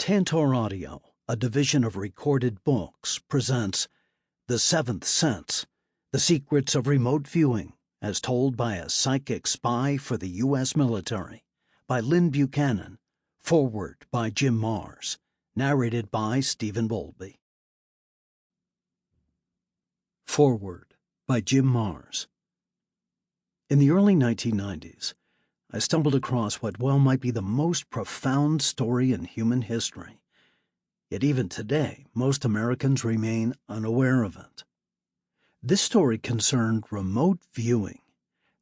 Tantor Audio, a division of Recorded Books, presents The Seventh Sense, The Secrets of Remote Viewing, as told by a psychic spy for the U.S. military, by Lyn Buchanan, foreword by Jim Marrs, narrated by Stephen Bowlby. Foreword by Jim Marrs. In the early 1990s, I stumbled across what well might be the most profound story in human history. Yet even today, most Americans remain unaware of it. This story concerned remote viewing,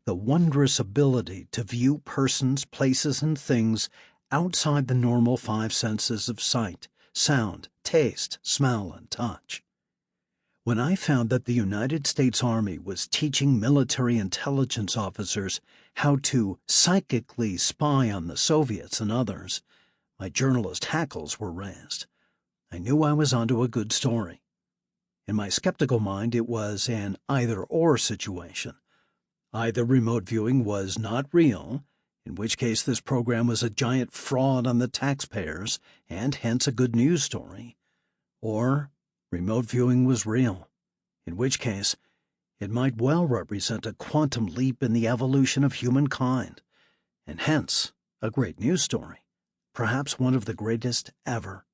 the wondrous ability to view persons, places, and things outside the normal five senses of sight, sound, taste, smell, and touch. When I found that the United States Army was teaching military intelligence officers how to psychically spy on the Soviets and others, my journalist hackles were raised. I knew I was onto a good story. In my skeptical mind, it was an either-or situation. Either remote viewing was not real, in which case this program was a giant fraud on the taxpayers and hence a good news story, or remote viewing was real, in which case it might well represent a quantum leap in the evolution of humankind, and hence a great news story, perhaps one of the greatest ever.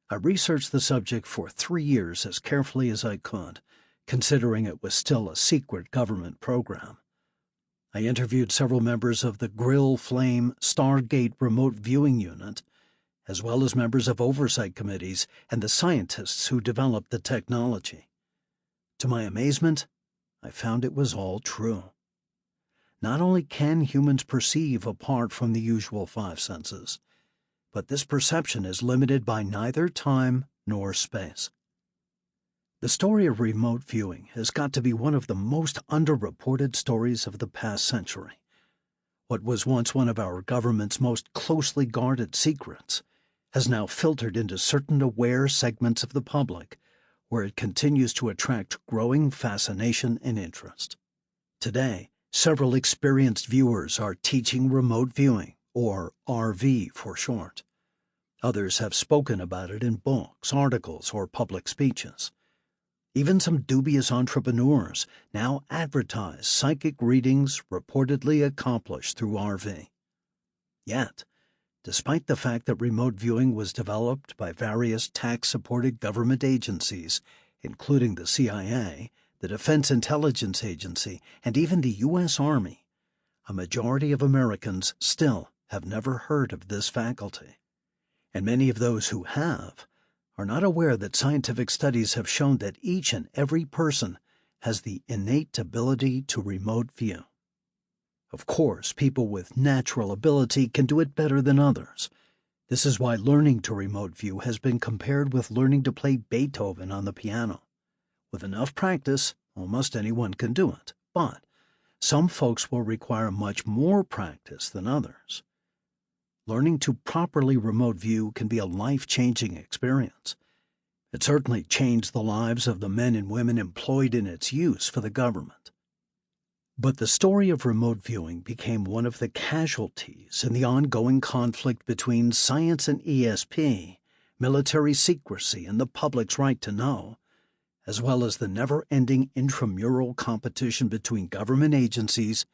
I researched the subject for 3 years as carefully as I could, considering it was still a secret government program. I interviewed several members of the Grill Flame Stargate Remote Viewing Unit, as well as members of oversight committees and the scientists who developed the technology. To my amazement, I found it was all true. Not only can humans perceive apart from the usual five senses, but this perception is limited by neither time nor space. The story of remote viewing has got to be one of the most underreported stories of the past century. What was once one of our government's most closely guarded secrets has now filtered into certain aware segments of the public, where it continues to attract growing fascination and interest. Today, several experienced viewers are teaching remote viewing, or RV for short. Others have spoken about it in books, articles, or public speeches. Even some dubious entrepreneurs now advertise psychic readings reportedly accomplished through RV. Yet, despite the fact that remote viewing was developed by various tax-supported government agencies, including the CIA, the Defense Intelligence Agency, and even the U.S. Army, a majority of Americans still have never heard of this faculty. And many of those who have are not aware that scientific studies have shown that each and every person has the innate ability to remote view. Of course, people with natural ability can do it better than others. This is why learning to remote view has been compared with learning to play Beethoven on the piano. With enough practice, almost anyone can do it, but some folks will require much more practice than others. Learning to properly remote view can be a life-changing experience. It certainly changed the lives of the men and women employed in its use for the government. But the story of remote viewing became one of the casualties in the ongoing conflict between science and ESP, military secrecy and the public's right to know, as well as the never-ending intramural competition between government agencies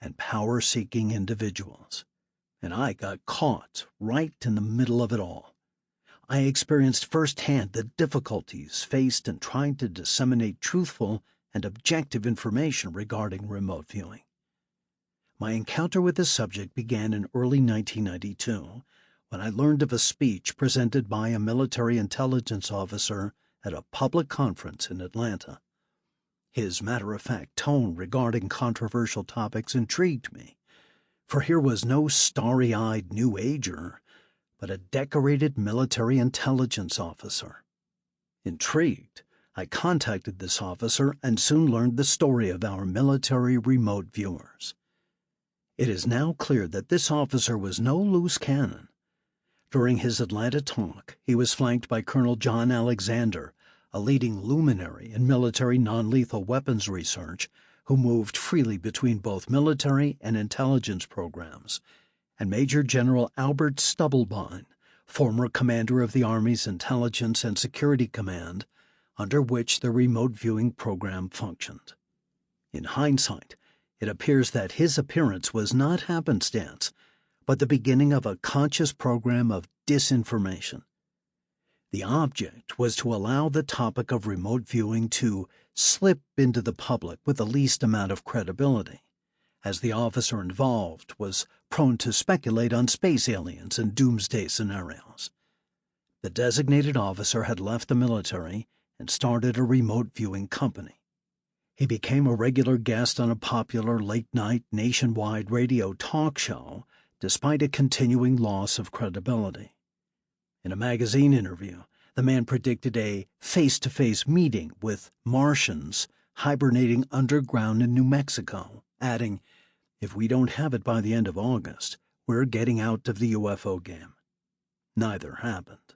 and power-seeking individuals. And I got caught right in the middle of it all. I experienced firsthand the difficulties faced in trying to disseminate truthful and objective information regarding remote viewing. My encounter with this subject began in early 1992 when I learned of a speech presented by a military intelligence officer at a public conference in Atlanta. His matter-of-fact tone regarding controversial topics intrigued me, for here was no starry-eyed New Ager, but a decorated military intelligence officer. Intrigued, I contacted this officer and soon learned the story of our military remote viewers. It is now clear that this officer was no loose cannon. During his Atlanta talk, he was flanked by Colonel John Alexander, a leading luminary in military non-lethal weapons research who moved freely between both military and intelligence programs, and Major General Albert Stubblebine, former commander of the Army's Intelligence and Security Command, under which the remote viewing program functioned. In hindsight, it appears that his appearance was not happenstance, but the beginning of a conscious program of disinformation. The object was to allow the topic of remote viewing to slip into the public with the least amount of credibility, as the officer involved was prone to speculate on space aliens and doomsday scenarios. The designated officer had left the military and started a remote viewing company. He became a regular guest on a popular late-night nationwide radio talk show despite a continuing loss of credibility. In a magazine interview, the man predicted a face-to-face meeting with Martians hibernating underground in New Mexico, adding, "If we don't have it by the end of August, we're getting out of the UFO game." Neither happened.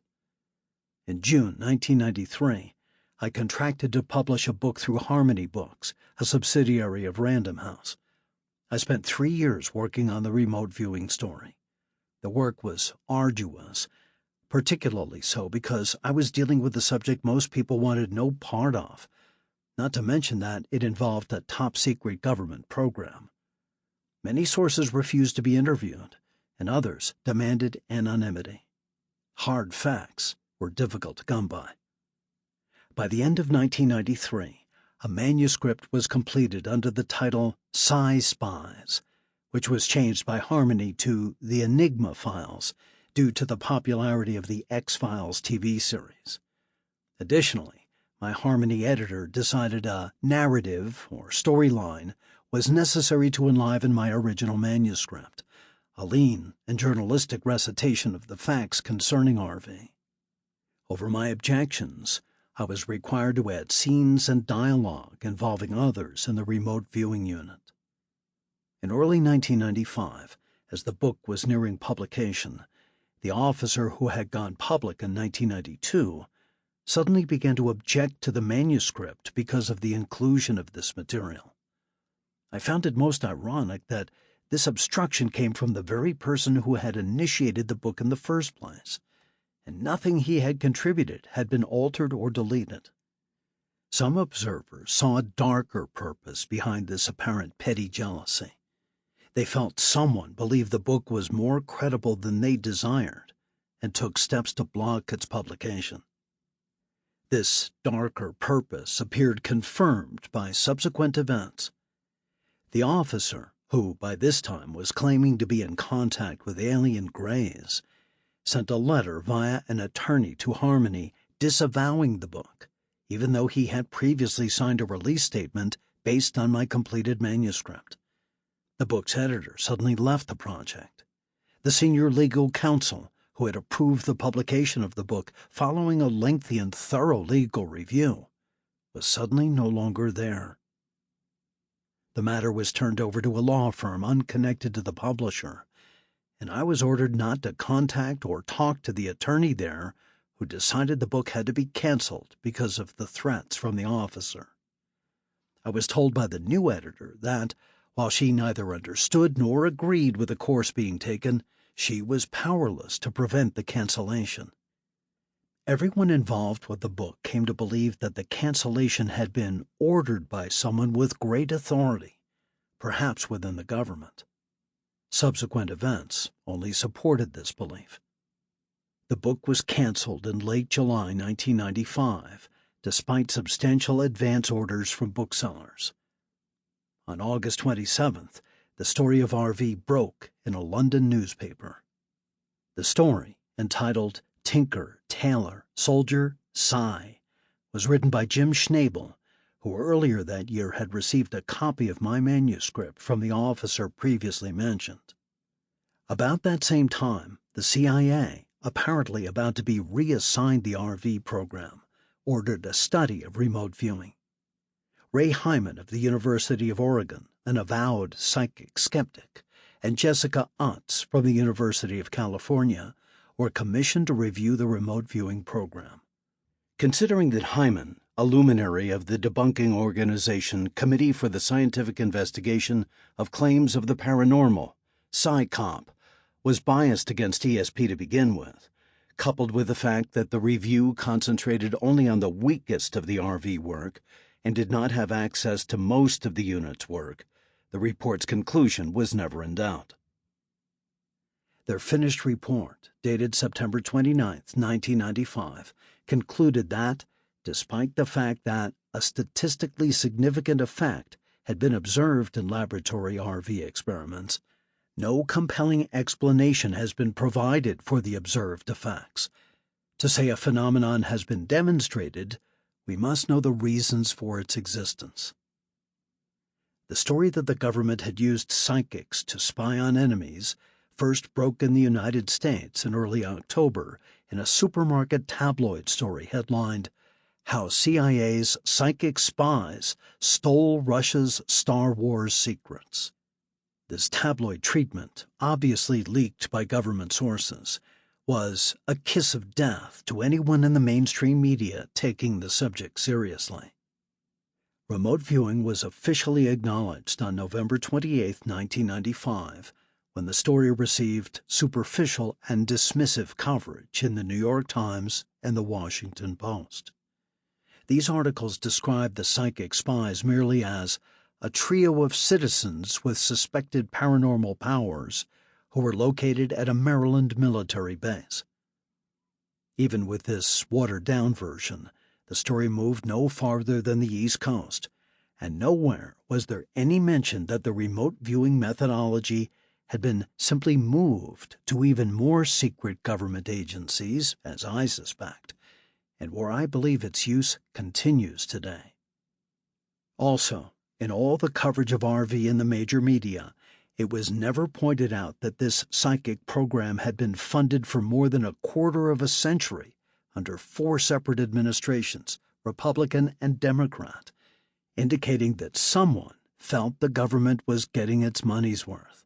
In June 1993, I contracted to publish a book through Harmony Books, a subsidiary of Random House. I spent 3 years working on the remote viewing story. The work was arduous, particularly so because I was dealing with a subject most people wanted no part of, not to mention that it involved a top-secret government program. Many sources refused to be interviewed, and others demanded anonymity. Hard facts were difficult to come by. By the end of 1993, a manuscript was completed under the title Psi Spies, which was changed by Harmony to The Enigma Files due to the popularity of the X-Files TV series. Additionally, my Harmony editor decided a narrative or storyline was necessary to enliven my original manuscript, a lean and journalistic recitation of the facts concerning RV. Over my objections, I was required to add scenes and dialogue involving others in the remote viewing unit. In early 1995, as the book was nearing publication, the officer who had gone public in 1992 suddenly began to object to the manuscript because of the inclusion of this material. I found it most ironic that this obstruction came from the very person who had initiated the book in the first place, and nothing he had contributed had been altered or deleted. Some observers saw a darker purpose behind this apparent petty jealousy. They felt someone believed the book was more credible than they desired and took steps to block its publication. This darker purpose appeared confirmed by subsequent events. The officer, who by this time was claiming to be in contact with alien greys, sent a letter via an attorney to Harmony disavowing the book, even though he had previously signed a release statement based on my completed manuscript. The book's editor suddenly left the project. The senior legal counsel, who had approved the publication of the book following a lengthy and thorough legal review, was suddenly no longer there. The matter was turned over to a law firm unconnected to the publisher, and I was ordered not to contact or talk to the attorney there who decided the book had to be canceled because of the threats from the officer. I was told by the new editor that, while she neither understood nor agreed with the course being taken, she was powerless to prevent the cancellation. Everyone involved with the book came to believe that the cancellation had been ordered by someone with great authority, perhaps within the government. Subsequent events only supported this belief. The book was canceled in late July 1995, despite substantial advance orders from booksellers. On August 27th, the story of RV broke in a London newspaper. The story, entitled Tinker, Tailor, Soldier, Psi, was written by Jim Schnabel, who earlier that year had received a copy of my manuscript from the officer previously mentioned. About that same time, the CIA, apparently about to be reassigned the RV program, ordered a study of remote viewing. Ray Hyman of the University of Oregon, an avowed psychic skeptic, and Jessica Utz from the University of California were commissioned to review the remote viewing program. Considering that Hyman, a luminary of the debunking organization Committee for the Scientific Investigation of Claims of the Paranormal, PsyCop, was biased against ESP to begin with, coupled with the fact that the review concentrated only on the weakest of the RV work and did not have access to most of the unit's work, the report's conclusion was never in doubt. Their finished report, dated September 29, 1995, concluded that, despite the fact that a statistically significant effect had been observed in laboratory RV experiments, no compelling explanation has been provided for the observed effects. To say a phenomenon has been demonstrated, we must know the reasons for its existence. The story that the government had used psychics to spy on enemies first broke in the United States in early October in a supermarket tabloid story headlined, "How CIA's Psychic Spies Stole Russia's Star Wars Secrets." This tabloid treatment, obviously leaked by government sources, was a kiss of death to anyone in the mainstream media taking the subject seriously. Remote viewing was officially acknowledged on November 28, 1995, when the story received superficial and dismissive coverage in the New York Times and the Washington Post. These articles described the psychic spies merely as a trio of citizens with suspected paranormal powers who were located at a Maryland military base. Even with this watered-down version, the story moved no farther than the East Coast, and nowhere was there any mention that the remote viewing methodology had been simply moved to even more secret government agencies, as I suspect, and where I believe its use continues today. Also, in all the coverage of RV in the major media, it was never pointed out that this psychic program had been funded for more than a quarter of a century under 4 separate administrations, Republican and Democrat, indicating that someone felt the government was getting its money's worth.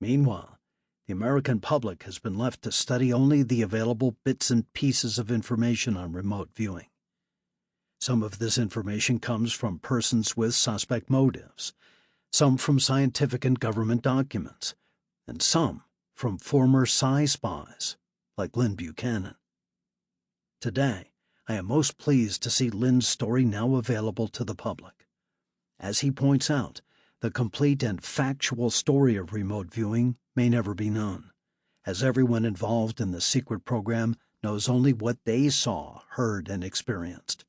Meanwhile, the American public has been left to study only the available bits and pieces of information on remote viewing. Some of this information comes from persons with suspect motives, some from scientific and government documents, and some from former spies like Lyn Buchanan. Today, I am most pleased to see Lyn's story now available to the public. As he points out, the complete and factual story of remote viewing may never be known, as everyone involved in the secret program knows only what they saw, heard, and experienced.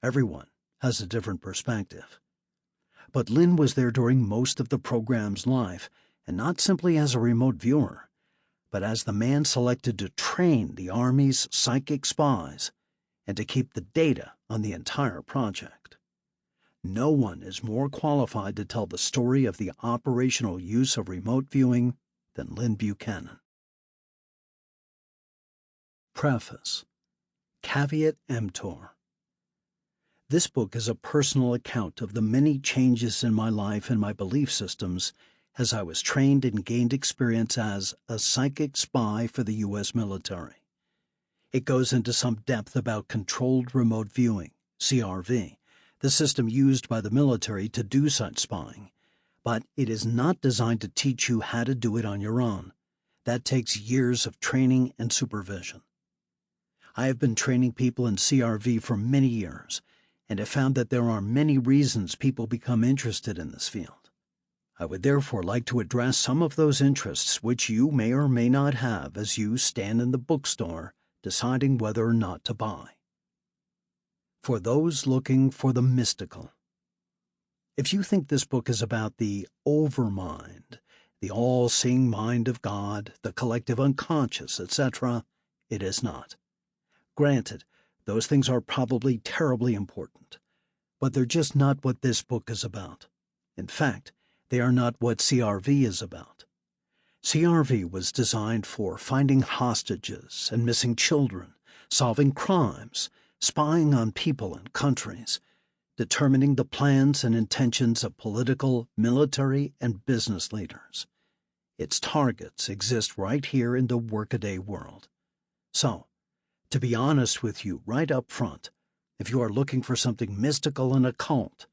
Everyone has a different perspective. But Lyn was there during most of the program's life, and not simply as a remote viewer, but as the man selected to train the Army's psychic spies and to keep the data on the entire project. No one is more qualified to tell the story of the operational use of remote viewing than Lyn Buchanan. Preface. Caveat emptor. This book is a personal account of the many changes in my life and my belief systems as I was trained and gained experience as a psychic spy for the U.S. military. It goes into some depth about controlled remote viewing, CRV, the system used by the military to do such spying, but it is not designed to teach you how to do it on your own. That takes years of training and supervision. I have been training people in CRV for many years, and have found that there are many reasons people become interested in this field. I would therefore like to address some of those interests which you may or may not have as you stand in the bookstore deciding whether or not to buy. For those looking for the mystical. If you think this book is about the overmind, the all-seeing mind of God, the collective unconscious, etc., it is not. Granted, those things are probably terribly important, but they're just not what this book is about. In fact, they are not what CRV is about. CRV was designed for finding hostages and missing children, solving crimes, spying on people and countries, determining the plans and intentions of political, military, and business leaders. Its targets exist right here in the workaday world. So, to be honest with you right up front, if you are looking for something mystical and occult,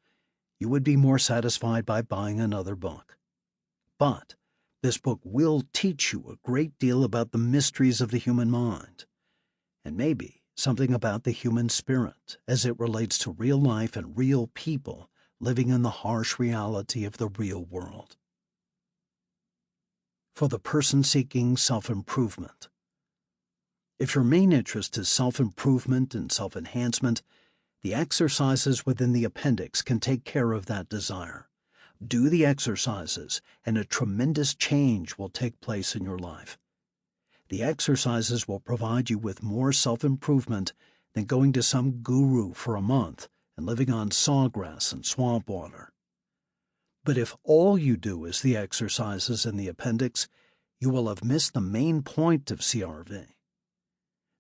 you would be more satisfied by buying another book. But This book will teach you a great deal about the mysteries of the human mind, and maybe something about the human spirit as it relates to real life and real people living in the harsh reality of the real world. For the person seeking self-improvement. If your main interest is self-improvement and self-enhancement, the exercises within the appendix can take care of that desire. Do the exercises, and a tremendous change will take place in your life. The exercises will provide you with more self-improvement than going to some guru for a month and living on sawgrass and swamp water. But if all you do is the exercises in the appendix, you will have missed the main point of CRV.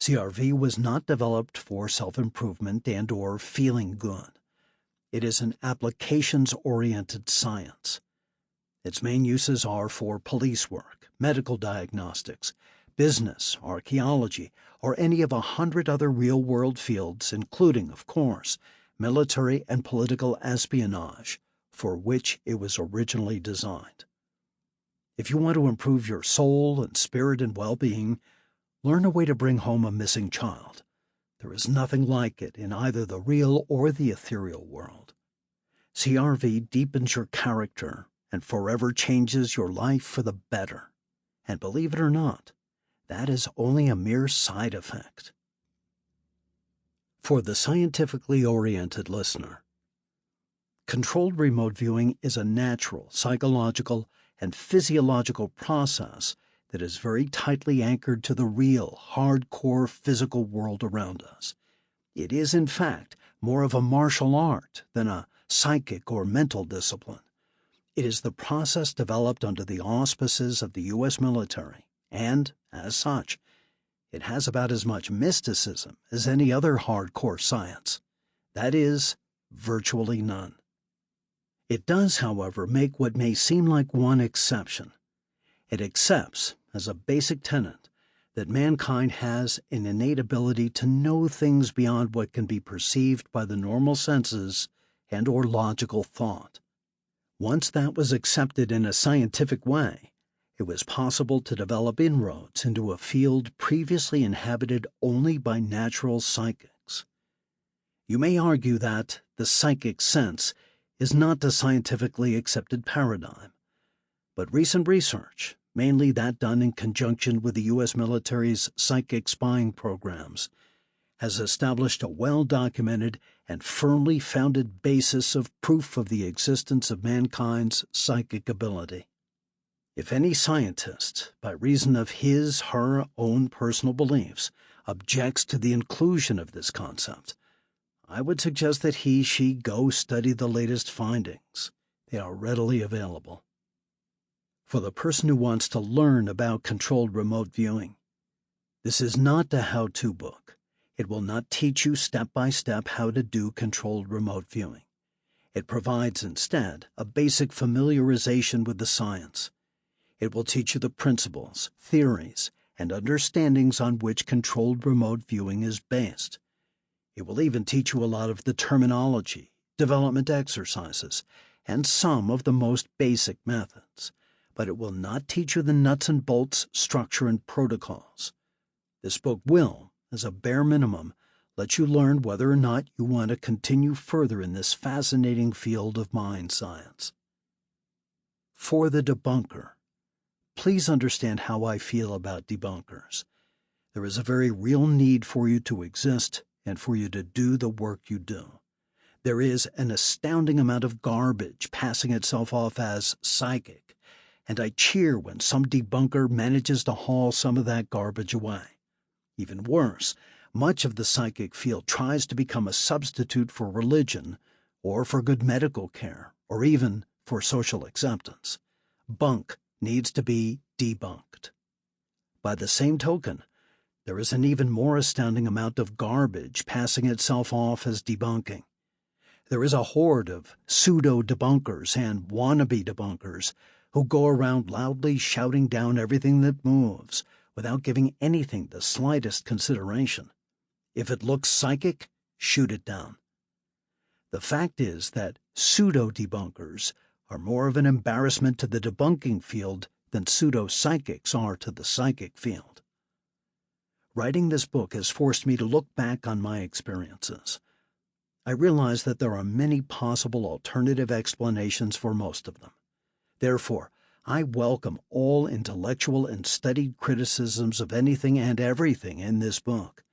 CRV was not developed for self-improvement and/or feeling good. It is an applications-oriented science. Its main uses are for police work, medical diagnostics, business, archaeology, or any of 100 other real-world fields, including, of course, military and political espionage, for which it was originally designed. If you want to improve your soul and spirit and well-being, learn a way to bring home a missing child. There is nothing like it in either the real or the ethereal world. CRV deepens your character and forever changes your life for the better. And believe it or not, that is only a mere side effect. For the scientifically oriented listener, controlled remote viewing is a natural, psychological, and physiological process that is very tightly anchored to the real, hardcore physical world around us. It is, in fact, more of a martial art than a psychic or mental discipline. It is the process developed under the auspices of the U.S. military, and, as such, it has about as much mysticism as any other hardcore science. That is, virtually none. It does, however, make what may seem like one exception. It accepts, as a basic tenet, that mankind has an innate ability to know things beyond what can be perceived by the normal senses and/or logical thought. Once that was accepted in a scientific way, it was possible to develop inroads into a field previously inhabited only by natural psychics. You may argue that the psychic sense is not a scientifically accepted paradigm, but recent research, mainly that done in conjunction with the U.S. military's psychic spying programs, has established a well-documented and firmly founded basis of proof of the existence of mankind's psychic ability. If any scientist, by reason of his/her own personal beliefs, objects to the inclusion of this concept, I would suggest that he/she go study the latest findings. They are readily available. For the person who wants to learn about controlled remote viewing, this is not a how-to book. It will not teach you step-by-step how to do controlled remote viewing. It provides, instead, a basic familiarization with the science. It will teach you the principles, theories, and understandings on which controlled remote viewing is based. It will even teach you a lot of the terminology, development exercises, and some of the most basic methods. But it will not teach you the nuts and bolts, structure, and protocols. This book will, as a bare minimum, let you learn whether or not you want to continue further in this fascinating field of mind science. For the debunker, please understand how I feel about debunkers. There is a very real need for you to exist and for you to do the work you do. There is an astounding amount of garbage passing itself off as psychic, and I cheer when some debunker manages to haul some of that garbage away. Even worse, much of the psychic field tries to become a substitute for religion, or for good medical care, or even for social acceptance. Bunk needs to be debunked. By the same token, there is an even more astounding amount of garbage passing itself off as debunking. There is a horde of pseudo-debunkers and wannabe debunkers who go around loudly shouting down everything that moves without giving anything the slightest consideration. If it looks psychic, shoot it down. The fact is that pseudo-debunkers are more of an embarrassment to the debunking field than pseudo-psychics are to the psychic field. Writing this book has forced me to look back on my experiences. I realize that there are many possible alternative explanations for most of them. Therefore, I welcome all intellectual and studied criticisms of anything and everything in this book.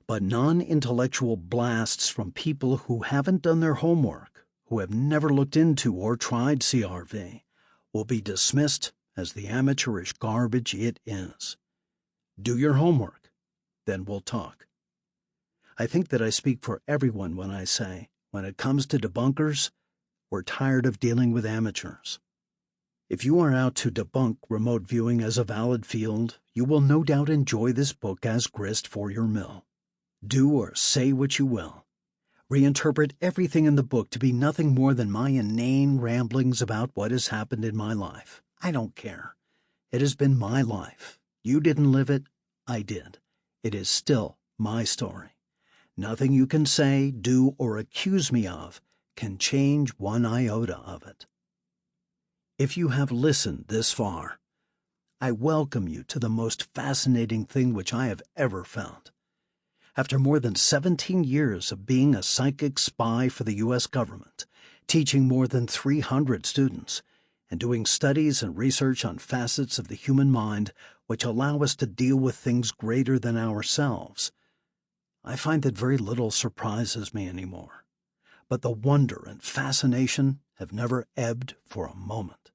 But non-intellectual blasts from people who haven't done their homework, who have never looked into or tried CRV, will be dismissed as the amateurish garbage it is. Do your homework, then we'll talk. I think that I speak for everyone when I say, when it comes to debunkers, we're tired of dealing with amateurs. If you are out to debunk remote viewing as a valid field, you will no doubt enjoy this book as grist for your mill. Do or say what you will. Reinterpret everything in the book to be nothing more than my inane ramblings about what has happened in my life. I don't care. It has been my life. You didn't live it. I did. It is still my story. Nothing you can say, do, or accuse me of can change one iota of it. If you have listened this far, I welcome you to the most fascinating thing which I have ever found. After more than 17 years of being a psychic spy for the U.S. government, teaching more than 300 students, and doing studies and research on facets of the human mind which allow us to deal with things greater than ourselves, I find that very little surprises me anymore. But the wonder and fascination have never ebbed for a moment.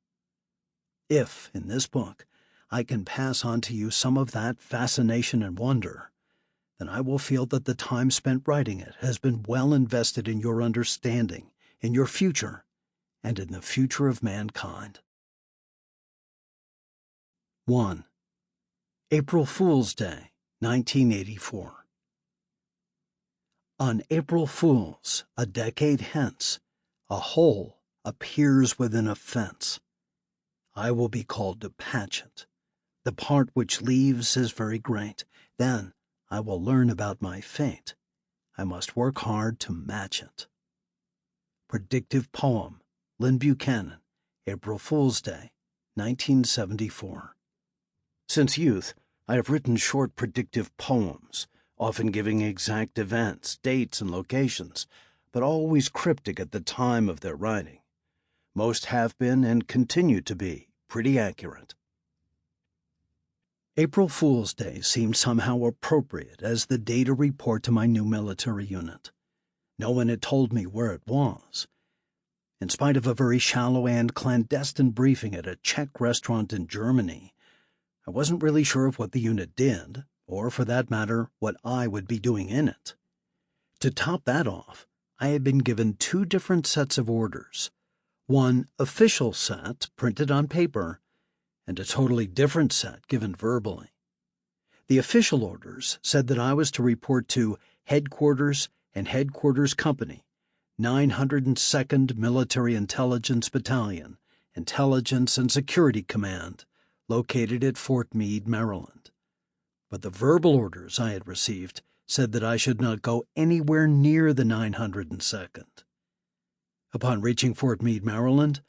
If, in this book, I can pass on to you some of that fascination and wonder, then I will feel that the time spent writing it has been well invested in your understanding, in your future, and in the future of mankind. 1. April Fool's Day, 1984. On April Fool's, a decade hence, a hole appears within a fence. I will be called to patch it. The part which leaves is very great. Then I will learn about my fate. I must work hard to match it. Predictive poem, Lyn Buchanan, April Fool's Day, 1974. Since youth, I have written short predictive poems, often giving exact events, dates, and locations, but always cryptic at the time of their writing. Most have been and continue to be pretty accurate. April Fool's Day seemed somehow appropriate as the day to report to my new military unit. No one had told me where it was. In spite of a very shallow and clandestine briefing at a Czech restaurant in Germany, I wasn't really sure of what the unit did, or for that matter, what I would be doing in it. To top that off, I had been given 2 different sets of orders. One official set, printed on paper, and a totally different set given verbally. The official orders said that I was to report to Headquarters and Headquarters Company, 902nd Military Intelligence Battalion, Intelligence and Security Command, located at Fort Meade, Maryland. But the verbal orders I had received said that I should not go anywhere near the 902nd. Upon reaching Fort Meade, Maryland,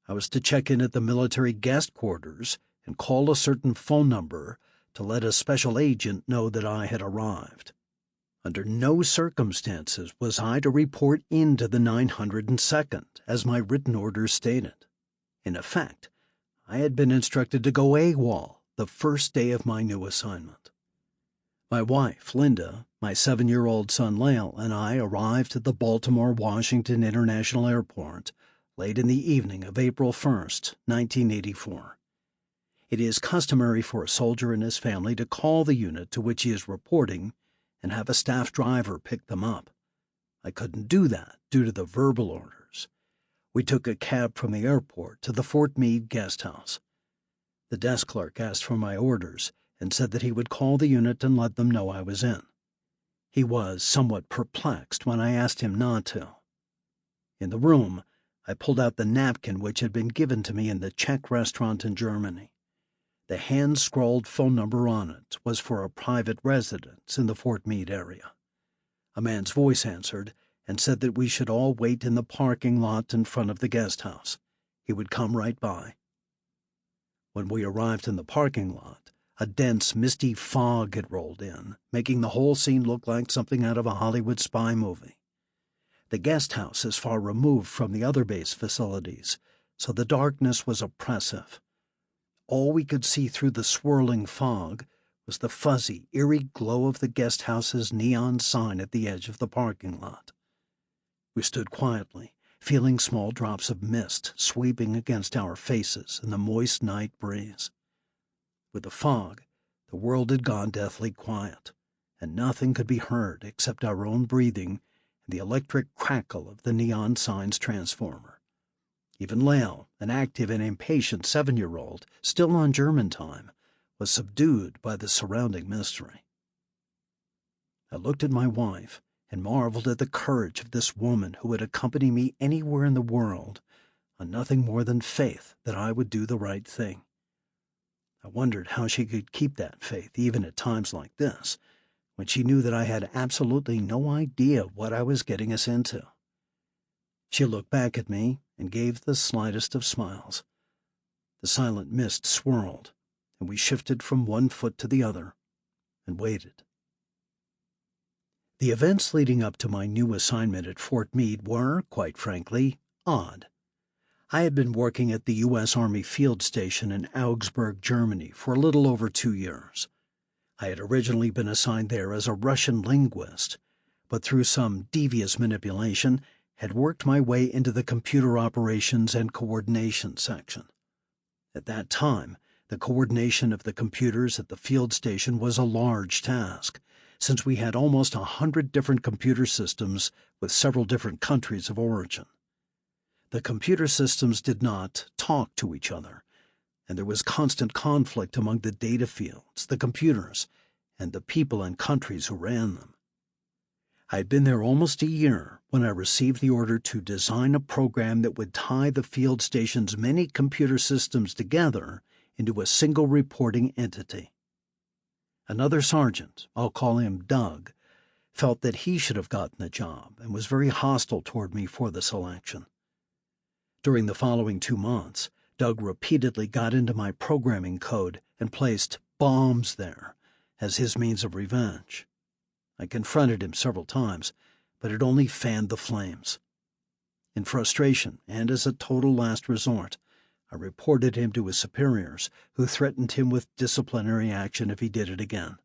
I was to check in at the military guest quarters and call a certain phone number to let a special agent know that I had arrived. Under no circumstances was I to report into the 902nd, as my written orders stated. In effect, I had been instructed to go AWOL the first day of my new assignment. My wife, Linda, my 7-year-old son, Lael, and I arrived at the Baltimore-Washington International Airport late in the evening of April 1st, 1984. It is customary for a soldier and his family to call the unit to which he is reporting and have a staff driver pick them up. I couldn't do that due to the verbal orders. We took a cab from the airport to the Fort Meade guest house. The desk clerk asked for my orders and said that he would call the unit and let them know I was in. He was somewhat perplexed when I asked him not to. In the room, I pulled out the napkin which had been given to me in the Czech restaurant in Germany. The hand-scrawled phone number on it was for a private residence in the Fort Meade area. A man's voice answered and said that we should all wait in the parking lot in front of the guest house. He would come right by. When we arrived in the parking lot, a dense, misty fog had rolled in, making the whole scene look like something out of a Hollywood spy movie. The guest house is far removed from the other base facilities, so the darkness was oppressive. All we could see through the swirling fog was the fuzzy, eerie glow of the guest house's neon sign at the edge of the parking lot. We stood quietly, feeling small drops of mist sweeping against our faces in the moist night breeze. With the fog, the world had gone deathly quiet, and nothing could be heard except our own breathing and the electric crackle of the neon sign's transformer. Even Lael, an active and impatient 7-year-old, still on German time, was subdued by the surrounding mystery. I looked at my wife and marveled at the courage of this woman who would accompany me anywhere in the world on nothing more than faith that I would do the right thing. I wondered how she could keep that faith even at times like this, when she knew that I had absolutely no idea what I was getting us into. She looked back at me and gave the slightest of smiles. The silent mist swirled, and we shifted from one foot to the other and waited. The events leading up to my new assignment at Fort Meade were, quite frankly, odd. I had been working at the U.S. Army Field Station in Augsburg, Germany, for a little over 2 years. I had originally been assigned there as a Russian linguist, but through some devious manipulation had worked my way into the computer operations and coordination section. At that time, the coordination of the computers at the field station was a large task, since we had almost 100 different computer systems with several different countries of origin. The computer systems did not talk to each other, and there was constant conflict among the data fields, the computers, and the people and countries who ran them. I had been there almost a year when I received the order to design a program that would tie the field station's many computer systems together into a single reporting entity. Another sergeant, I'll call him Doug, felt that he should have gotten the job and was very hostile toward me for the selection. During the following 2 months, Doug repeatedly got into my programming code and placed bombs there as his means of revenge. I confronted him several times, but it only fanned the flames. In frustration, and as a total last resort, I reported him to his superiors, who threatened him with disciplinary action if he did it again.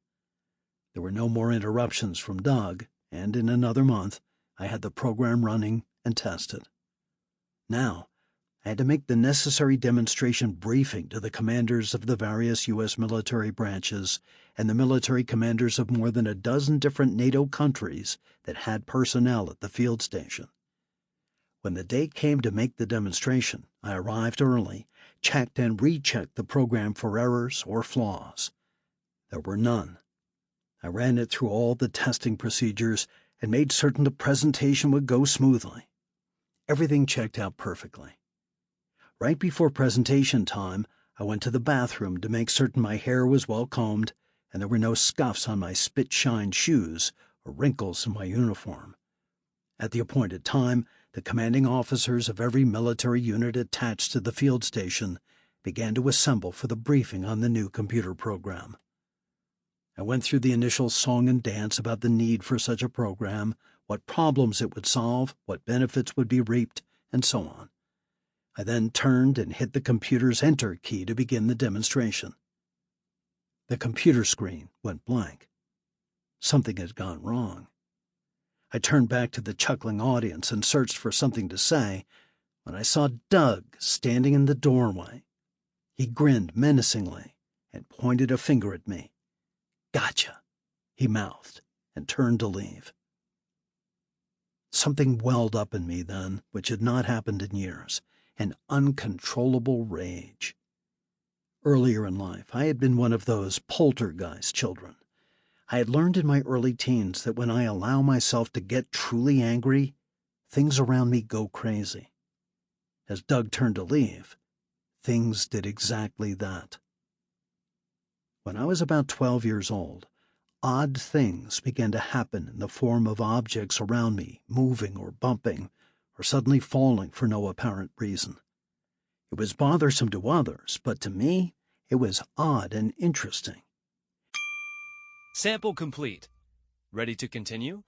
There were no more interruptions from Doug, and in another month, I had the program running and tested. Now, I had to make the necessary demonstration briefing to the commanders of the various U.S. military branches and the military commanders of more than a dozen different NATO countries that had personnel at the field station. When the day came to make the demonstration, I arrived early, checked and rechecked the program for errors or flaws. There were none. I ran it through all the testing procedures and made certain the presentation would go smoothly. Everything checked out perfectly. Right before presentation time, I went to the bathroom to make certain my hair was well combed and there were no scuffs on my spit-shined shoes or wrinkles in my uniform. At the appointed time, the commanding officers of every military unit attached to the field station began to assemble for the briefing on the new computer program. I went through the initial song and dance about the need for such a program, what problems it would solve, what benefits would be reaped, and so on. I then turned and hit the computer's enter key to begin the demonstration. The computer screen went blank. Something had gone wrong. I turned back to the chuckling audience and searched for something to say when I saw Doug standing in the doorway. He grinned menacingly and pointed a finger at me. "Gotcha," he mouthed, and turned to leave. Something welled up in me then, which had not happened in years, an uncontrollable rage. Earlier in life, I had been one of those poltergeist children. I had learned in my early teens that when I allow myself to get truly angry, things around me go crazy. As Doug turned to leave, things did exactly that. When I was about 12 years old, odd things began to happen in the form of objects around me moving or bumping, or suddenly falling for no apparent reason. It was bothersome to others, but to me, It was odd and interesting. Sample complete. Ready to continue?